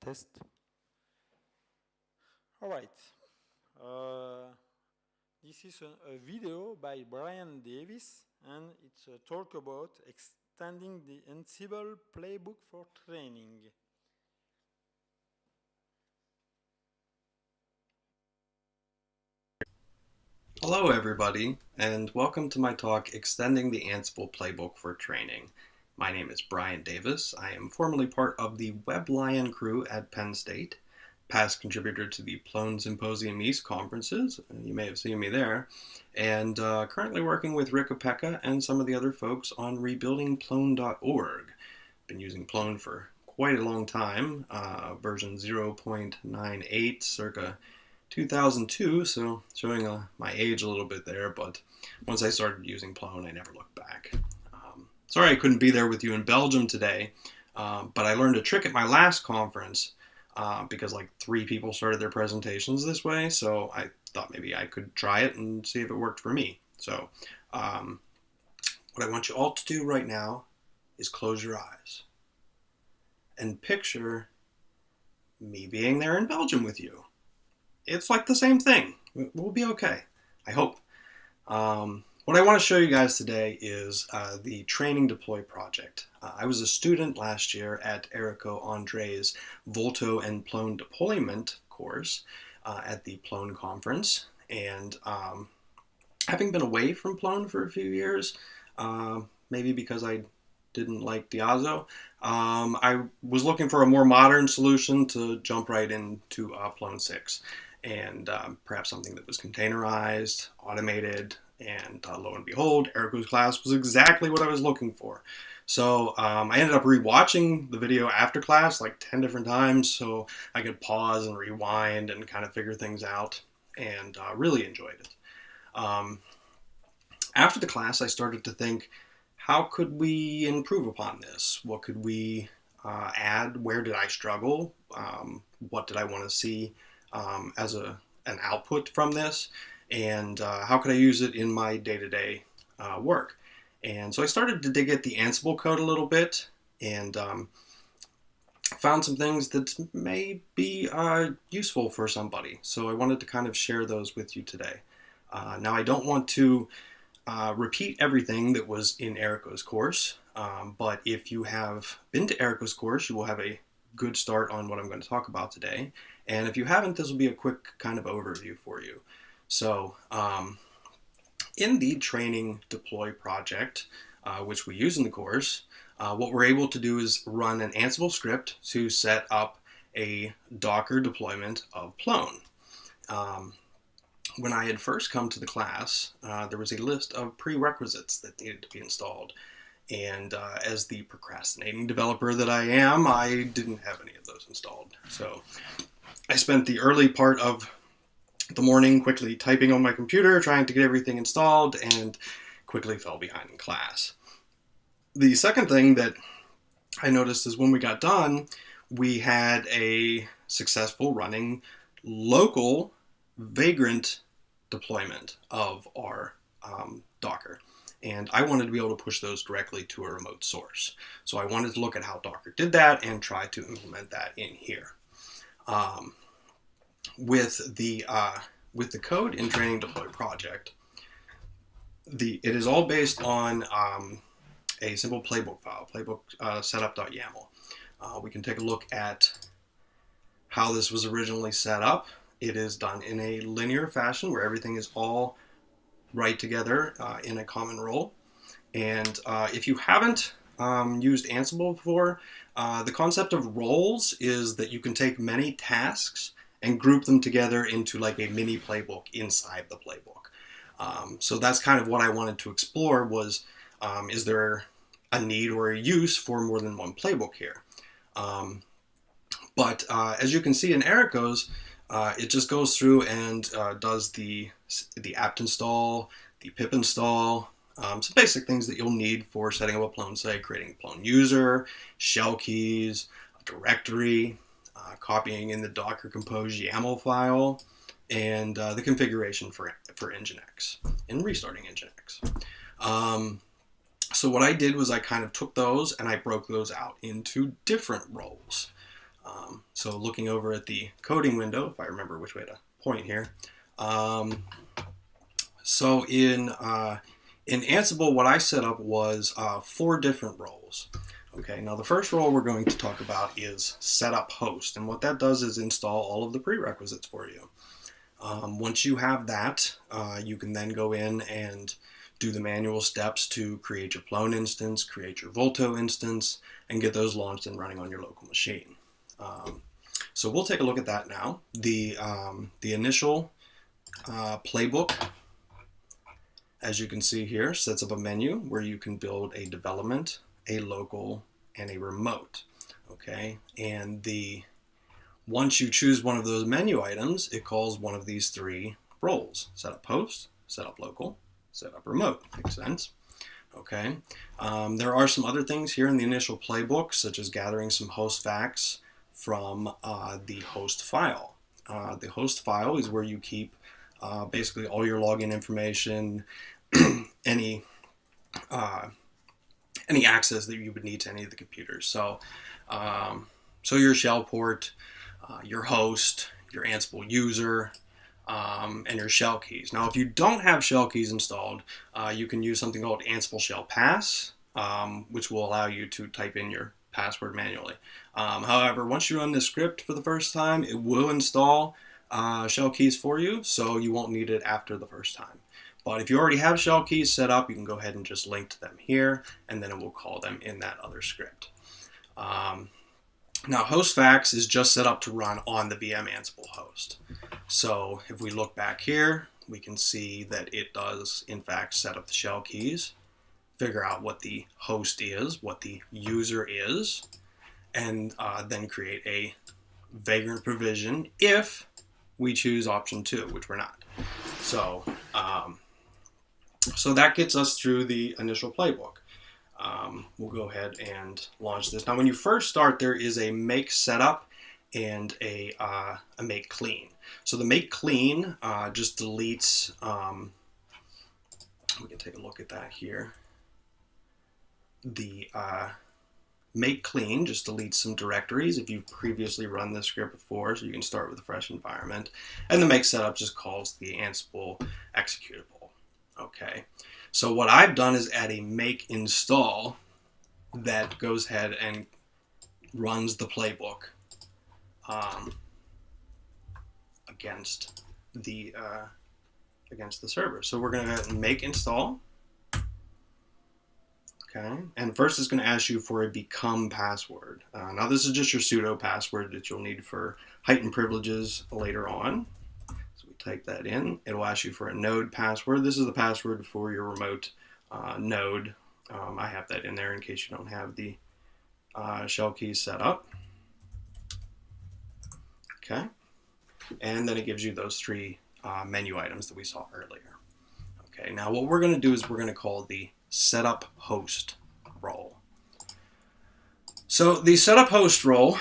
test. All right. Uh, this is a video by Brian Davis, and it's a talk about extending the Ansible Playbook for training. Hello everybody, and welcome to my talk, Extending the Ansible Playbook for Training. My name is Brian Davis. I am formerly part of the WebLion crew at Penn State, past contributor to the Plone Symposium East conferences, you may have seen me there, and currently working with Rick Opeka and some of the other folks on rebuilding Plone.org. Been using Plone for quite a long time, version 0.98, circa 2002, so showing my age a little bit there, but once I started using Plone, I never looked back. Sorry I couldn't be there with you in Belgium today, but I learned a trick at my last conference because like 3 people started their presentations this way, so I thought maybe I could try it and see if it worked for me. So what I want you all to do right now is close your eyes and picture me being there in Belgium with you. It's like the same thing. We'll be okay, I hope. What I want to show you guys today is the Training Deploy project. I was a student last year at Erico Andre's Volto and Plone deployment course at the Plone conference, and having been away from Plone for a few years, maybe because I didn't like Diazo, I was looking for a more modern solution to jump right into Plone 6. And perhaps something that was containerized, automated, and lo and behold, Erico's class was exactly what I was looking for. So I ended up rewatching the video after class like 10 different times so I could pause and rewind and kind of figure things out, and really enjoyed it. After the class, I started to think, how could we improve upon this? What could we add? Where did I struggle? What did I want to see as an output from this, and how could I use it in my day-to-day work? And so I started to dig at the Ansible code a little bit, and found some things that may be useful for somebody. So I wanted to kind of share those with you today. Now I don't want to repeat everything that was in Erico's course, but if you have been to Erico's course, you will have a good start on what I'm going to talk about today. And if you haven't, this will be a quick kind of overview for you. So in the Training Deploy project, which we use in the course, what we're able to do is run an Ansible script to set up a Docker deployment of Plone. When I had first come to the class, there was a list of prerequisites that needed to be installed. And as the procrastinating developer that I am, I didn't have any of those installed. So I spent the early part of the morning quickly typing on my computer, trying to get everything installed, and quickly fell behind in class. The second thing that I noticed is when we got done, we had a successful running local vagrant deployment of our Docker. And I wanted to be able to push those directly to a remote source. So I wanted to look at how Docker did that and try to implement that in here. With the code in Training Deploy project, it is all based on a simple playbook file, Playbook Setup.yaml. We can take a look at how this was originally set up. It is done in a linear fashion where everything is all right together in a common role. And if you haven't used Ansible before, the concept of roles is that you can take many tasks and group them together into like a mini playbook inside the playbook. So that's kind of what I wanted to explore was, is there a need or a use for more than one playbook here? But as you can see in Erico's, it just goes through and does the apt install, the pip install, some basic things that you'll need for setting up a Plone site, creating a Plone user, shell keys, a directory, copying in the Docker Compose YAML file, and the configuration for Nginx, and restarting Nginx. So what I did was I kind of took those and I broke those out into different roles. So looking over at the coding window, if I remember which way to point here. So in Ansible, what I set up was 4 different roles. Okay, now the first role we're going to talk about is setup host, and what that does is install all of the prerequisites for you. Once you have that, you can then go in and do the manual steps to create your Plone instance, create your Volto instance, and get those launched and running on your local machine. So we'll take a look at that now. The initial playbook, as you can see here, sets up a menu where you can build a development, a local, and a remote. Okay, and once you choose one of those menu items, it calls one of these 3 roles: setup host, setup local, setup remote. Makes sense. Okay. There are some other things here in the initial playbook, such as gathering some host facts from the host file. The host file is where you keep basically all your login information, any access that you would need to any of the computers. So, so your shell port, your host, your Ansible user, and your shell keys. Now, if you don't have shell keys installed, you can use something called Ansible Shell Pass, which will allow you to type in your password manually. However, once you run this script for the first time, it will install shell keys for you, so you won't need it after the first time. But if you already have shell keys set up, you can go ahead and just link to them here, and then it will call them in that other script. Now, hostfax is just set up to run on the VM Ansible host. So if we look back here, we can see that it does, in fact, set up the shell keys, figure out what the host is, what the user is, and then create a vagrant provision if we choose option 2, which we're not. So, so that gets us through the initial playbook. We'll go ahead and launch this. Now, when you first start, there is a make setup and a make clean. So the make clean just deletes, we can take a look at that here. The make clean just deletes some directories if you've previously run this script before, so you can start with a fresh environment. And the make setup just calls the Ansible executable. Okay, so what I've done is add a make install that goes ahead and runs the playbook against the server. So we're going to go ahead and make install. Okay, and first it's going to ask you for a become password. Now this is just your sudo password that you'll need for heightened privileges later on. So we type that in. It'll ask you for a node password. This is the password for your remote node. I have that in there in case you don't have the shell keys set up. Okay, and then it gives you those 3 menu items that we saw earlier. Okay, now what we're going to do is we're going to call the setup host role. So the setup host role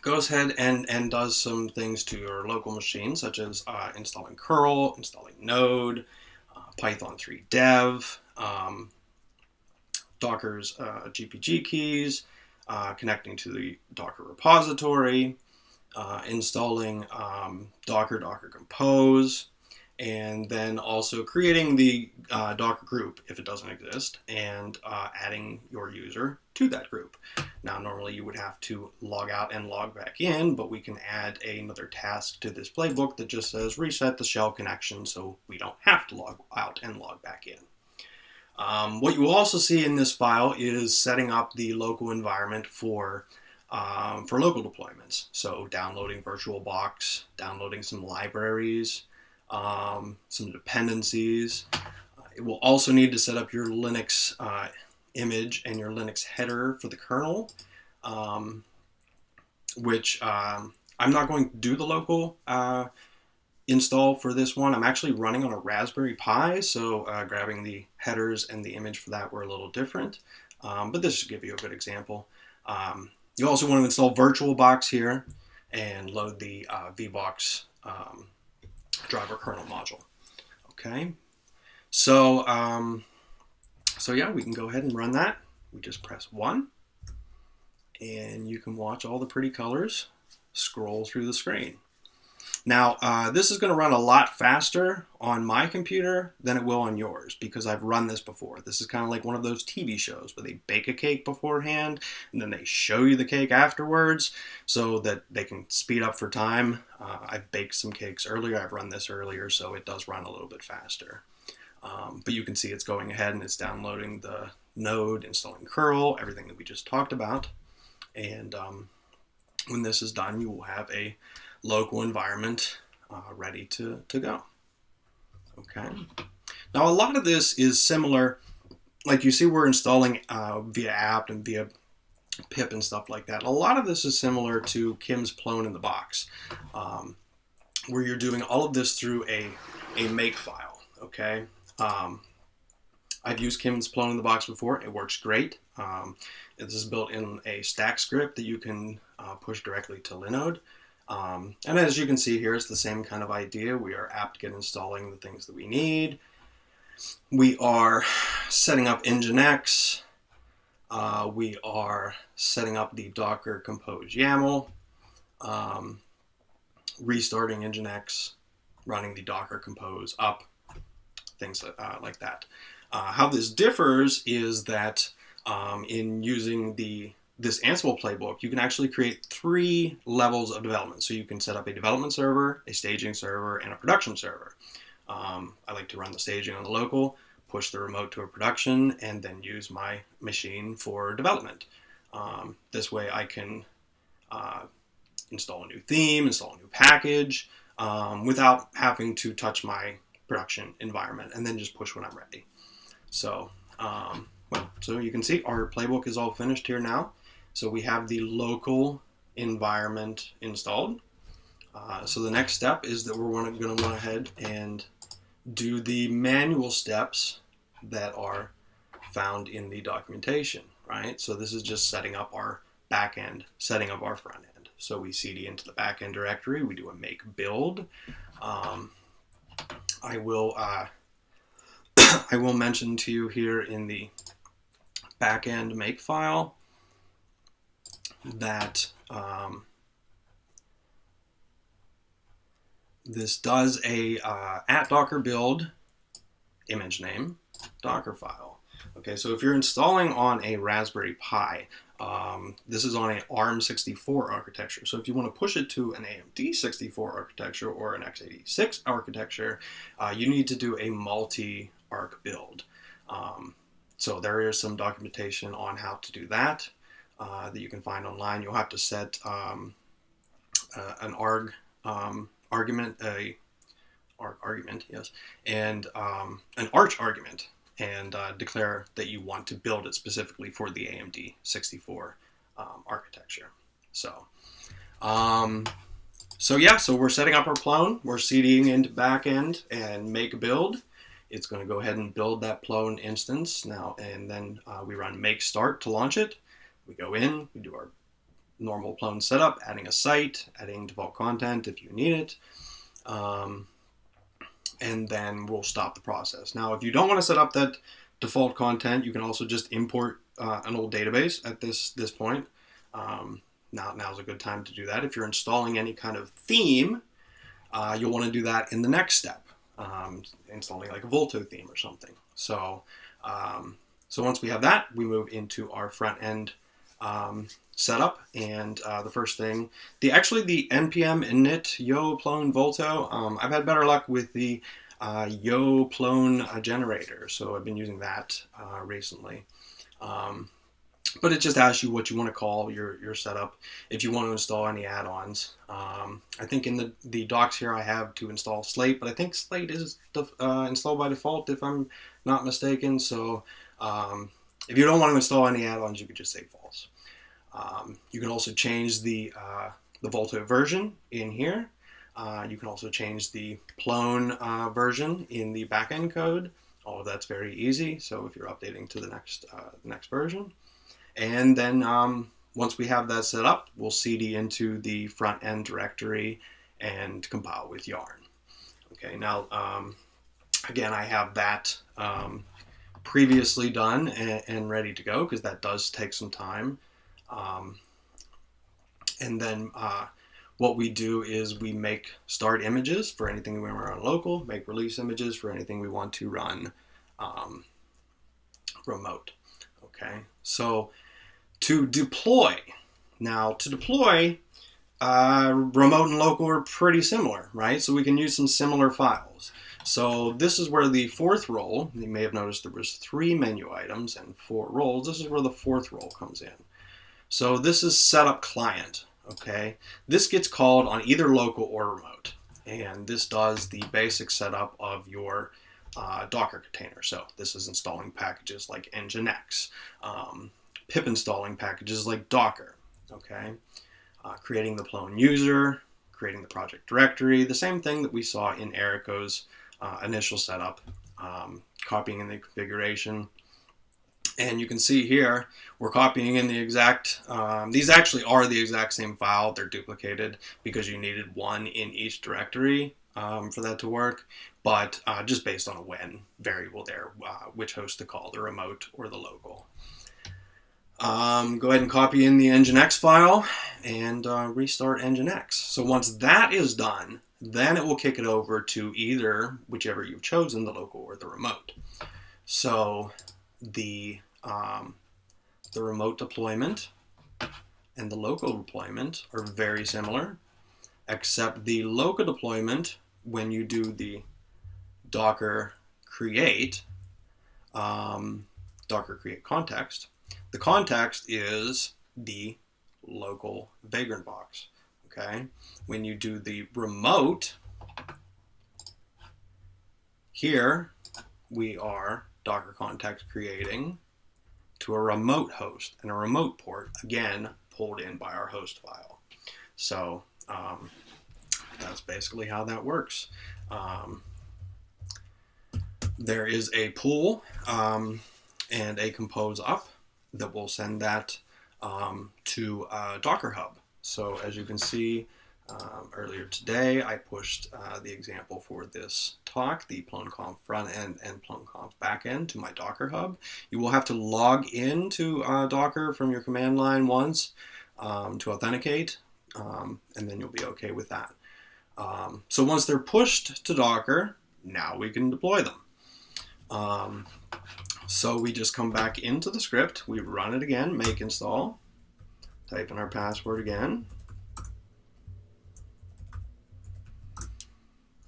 goes ahead and does some things to your local machine, such as installing curl, installing node, Python 3 dev, Docker's GPG keys, connecting to the Docker repository, installing Docker Compose, and then also creating the Docker group if it doesn't exist, and adding your user to that group. Now, normally you would have to log out and log back in, but we can add another task to this playbook that just says reset the shell connection so we don't have to log out and log back in. What you will also see in this file is setting up the local environment for local deployments. So downloading VirtualBox, downloading some libraries, some dependencies. It will also need to set up your Linux image and your Linux header for the kernel, which I'm not going to do the local install for this one. I'm actually running on a Raspberry Pi, so grabbing the headers and the image for that were a little different, but this should give you a good example. You also want to install VirtualBox here and load the VBox driver kernel module. Okay, so so yeah, we can go ahead and run that. We just press 1, and you can watch all the pretty colors scroll through the screen. Now, this is going to run a lot faster on my computer than it will on yours because I've run this before. This is kind of like one of those TV shows where they bake a cake beforehand and then they show you the cake afterwards so that they can speed up for time. I've baked some cakes earlier. I've run this earlier, so it does run a little bit faster. But you can see it's going ahead and it's downloading the node, installing curl, everything that we just talked about. And when this is done, you will have a local environment ready to go. Okay. Now, a lot of this is similar. Like you see, we're installing via apt and via pip and stuff like that. A lot of this is similar to Kim's Plone in the box, where you're doing all of this through a make file. Okay. I've used Kim's Plone in the box before. It works great. This is built in a stack script that you can push directly to Linode. And as you can see here, it's the same kind of idea. We are apt-get installing the things that we need. We are setting up Nginx. We are setting up the Docker Compose YAML, restarting Nginx, running the Docker Compose up, things like that. How this differs is that in using this Ansible playbook, you can actually create 3 levels of development. So you can set up a development server, a staging server, and a production server. I like to run the staging on the local, push the remote to a production, and then use my machine for development. This way I can install a new theme, install a new package, without having to touch my production environment, and then just push when I'm ready. So, so you can see our playbook is all finished here now. So we have the local environment installed. So the next step is that we're going to go ahead and do the manual steps that are found in the documentation, right? So this is just setting up our back end, setting up our front end. So we cd into the back end directory. We do a make build. I will mention to you here in the backend make file that this does a @docker build image name Docker file. Okay, so if you're installing on a Raspberry Pi, this is on an ARM64 architecture. So if you want to push it to an AMD 64 architecture or an x86 architecture, you need to do a multi-arc build. So there is some documentation on how to do that that you can find online. You'll have to set an argument, yes, and an arch argument, and declare that you want to build it specifically for the AMD 64 architecture. So we're setting up our Plone. We're CDing into backend and make a build. It's going to go ahead and build that Plone instance now, and then we run make start to launch it. We go in, we do our normal Plone setup, adding a site, adding default content if you need it, and then we'll stop the process. Now, if you don't want to set up that default content, you can also just import an old database at this point. Now's a good time to do that. If you're installing any kind of theme, you'll want to do that in the next step, installing like a Volto theme or something. So once we have that, we move into our front end setup, and the first thing, the npm init yo plone volto. I've had better luck with the yo plone generator, so I've been using that recently. But it just asks you what you want to call your setup if you want to install any add-ons. I think in the docs here I have to install Slate, but I think Slate is installed by default if I'm not mistaken. So if you don't want to install any add-ons, you could just say false. You can also change the Volto version in here. You can also change the Plone version in the backend code. All of that's very easy. So if you're updating to the next version, and then once we have that set up, we'll cd into the front end directory and compile with yarn. Okay, now again, I have that previously done and ready to go because that does take some time. And then what we do is we make start images for anything we want to run local, make release images for anything we want to run remote. Okay, so to deploy. Now, to deploy, remote and local are pretty similar, right? So we can use some similar files. So this is where the fourth role, you may have noticed there was 3 menu items and 4 roles. This is where the fourth role comes in. So this is setup client, okay? This gets called on either local or remote. And this does the basic setup of your Docker container. So this is installing packages like Nginx, pip installing packages like Docker, okay? Creating the Plone user, creating the project directory, the same thing that we saw in Erico's initial setup, copying in the configuration. And you can see here, we're copying in the exact, these actually are the exact same file. They're duplicated because you needed one in each directory for that to work, but just based on a when variable there, which host to call, the remote or the local. Go ahead and copy in the Nginx file and restart Nginx. So once that is done, then it will kick it over to either whichever you've chosen, the local or the remote. So the remote deployment and the local deployment are very similar, except the local deployment, when you do the Docker create context, the context is the local Vagrant box, okay? When you do the remote, here we are Docker context creating to a remote host and a remote port, again, pulled in by our host file. So that's basically how that works. There is a pull and a compose up that will send that to Docker Hub. So as you can see, earlier today, I pushed the example for this talk, the PloneConf front end and PloneConf back end, to my Docker Hub. You will have to log into Docker from your command line once to authenticate, and then you'll be okay with that. So once they're pushed to Docker, now we can deploy them. So we just come back into the script, we run it again, make install, type in our password again.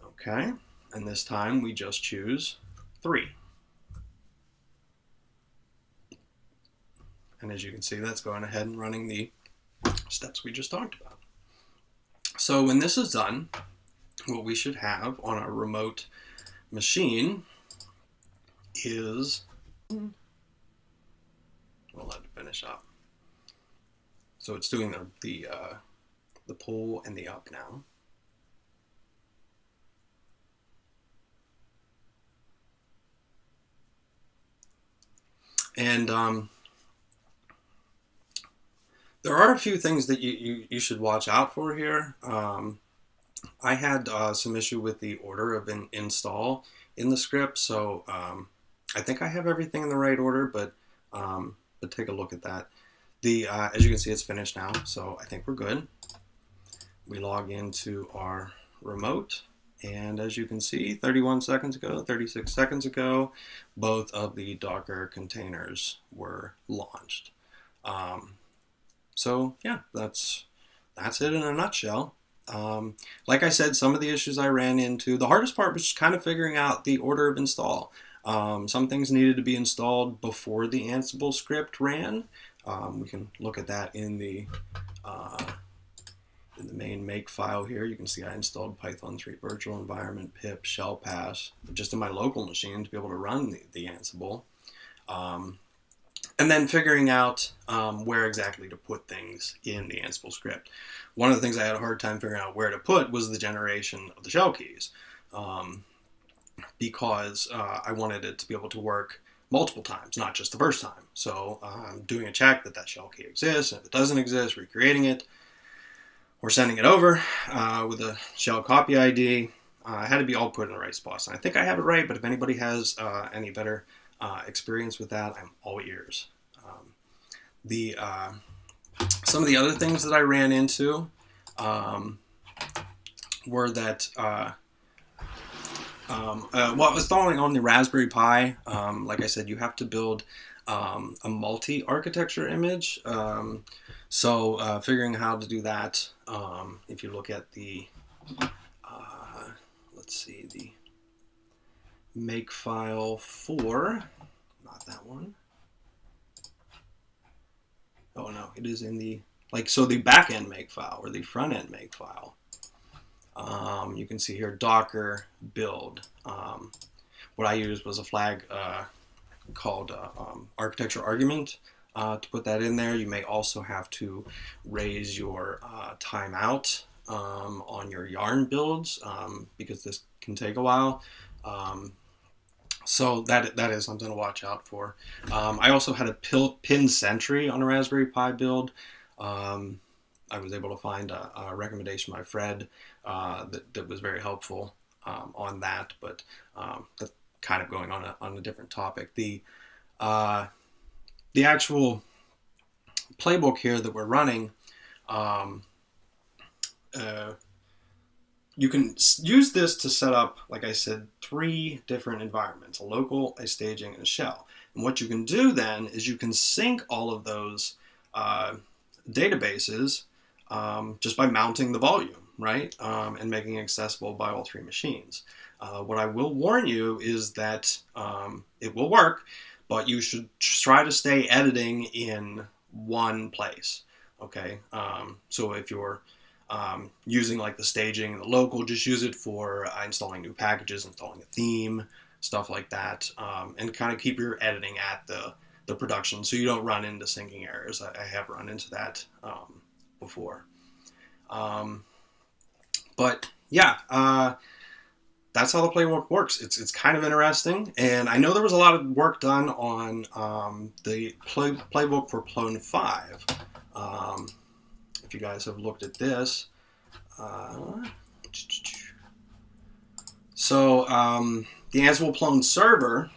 Okay, and this time we just choose 3. And as you can see, that's going ahead and running the steps we just talked about. So when this is done, what we should have on our remote machine is, we'll let it finish up. So it's doing the pull and the up now. And there are a few things that you should watch out for here. I had some issue with the order of an install in the script, so I think I have everything in the right order, but take a look at that. As you can see, it's finished now, so I think we're good. We log into our remote, and as you can see, 31 seconds ago, 36 seconds ago, both of the Docker containers were launched. So yeah, that's it in a nutshell. Like I said, some of the issues I ran into, the hardest part was kind of figuring out the order of install. Some things needed to be installed before the Ansible script ran. We can look at that in the main make file here. You can see I installed Python 3 virtual environment, pip, shell pass, just in my local machine to be able to run the Ansible. And then figuring out where exactly to put things in the Ansible script. One of the things I had a hard time figuring out where to put was the generation of the shell keys, because I wanted it to be able to work multiple times, not just the first time. So doing a check that shell key exists, and if it doesn't exist, recreating it, or sending it over with a shell copy ID. Had to be all put in the right spots. And I think I have it right, but if anybody has any better experience with that, I'm all ears. Some of the other things that I ran into were that installing on the Raspberry Pi, like I said, you have to build a multi-architecture image. So figuring how to do that, if you look at the, let's see, the makefile for, not that one. Oh no, it is in the, so the back-end makefile or the front-end makefile. You can see here Docker build. What I used was a flag called architecture argument to put that in there. You may also have to raise your timeout on your yarn builds because this can take a while. So that is something to watch out for. I also had a pin sentry on a Raspberry Pi build. I was able to find a recommendation by Fred that was very helpful on that, but that's kind of going on a different topic. The actual playbook here that we're running, you can use this to set up, like I said, 3 different environments: a local, a staging, and a shell. And what you can do then is you can sync all of those databases just by mounting the volume, right? And making it accessible by all 3 machines. What I will warn you is that it will work, but you should try to stay editing in one place, okay? So if you're using like the staging and the local, just use it for installing new packages, installing a theme, stuff like that, and kind of keep your editing at the production so you don't run into syncing errors. I have run into that before. But yeah, that's how the playbook works. It's kind of interesting, and I know there was a lot of work done on the playbook for Plone 5. If you guys have looked at this, so the Ansible Plone server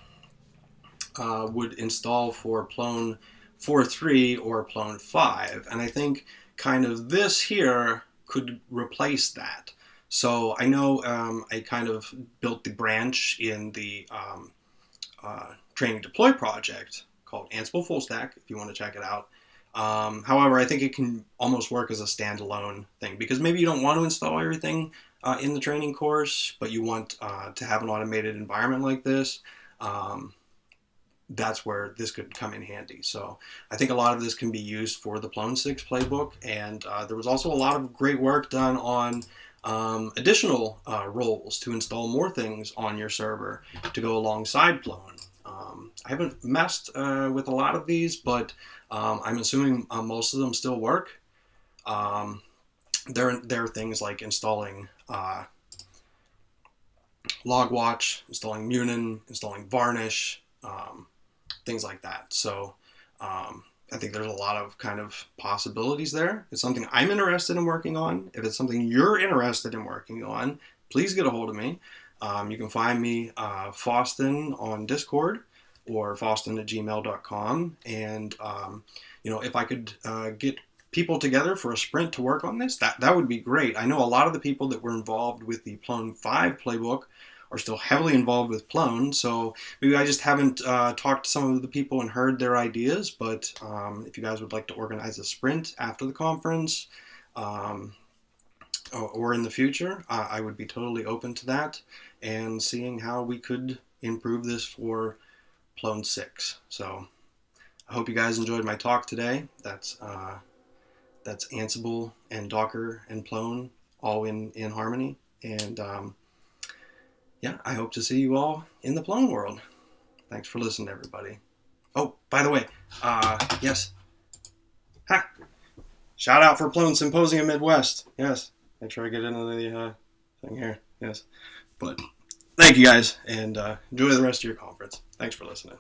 would install for Plone 4.3 or Plone 5, and I think kind of this here could replace that. So I know I kind of built the branch in the training deploy project called Ansible Full Stack, if you want to check it out. However, I think it can almost work as a standalone thing, because maybe you don't want to install everything in the training course, but you want to have an automated environment like this. That's where this could come in handy. So I think a lot of this can be used for the Plone 6 playbook, and there was also a lot of great work done on additional roles to install more things on your server to go alongside Plone. I haven't messed with a lot of these, but I'm assuming most of them still work. There are things like installing Logwatch, installing Munin, installing Varnish, things like that. So I think there's a lot of kind of possibilities there. It's something I'm interested in working on. If it's something you're interested in working on, please get a hold of me. You can find me Faustin on Discord or faustin@gmail.com. And if I could get people together for a sprint to work on this, that would be great. I know a lot of the people that were involved with the Plone 5 playbook are still heavily involved with Plone, so maybe I just haven't talked to some of the people and heard their ideas, but if you guys would like to organize a sprint after the conference or in the future, I would be totally open to that and seeing how we could improve this for Plone 6. So I hope you guys enjoyed my talk today. That's Ansible and Docker and Plone all in harmony, and yeah, I hope to see you all in the Plone world. Thanks for listening, everybody. Oh, by the way, yes. Ha! Shout out for Plone Symposium Midwest. Yes. Make sure I get into the thing here. Yes. But thank you guys, and enjoy the rest of your conference. Thanks for listening.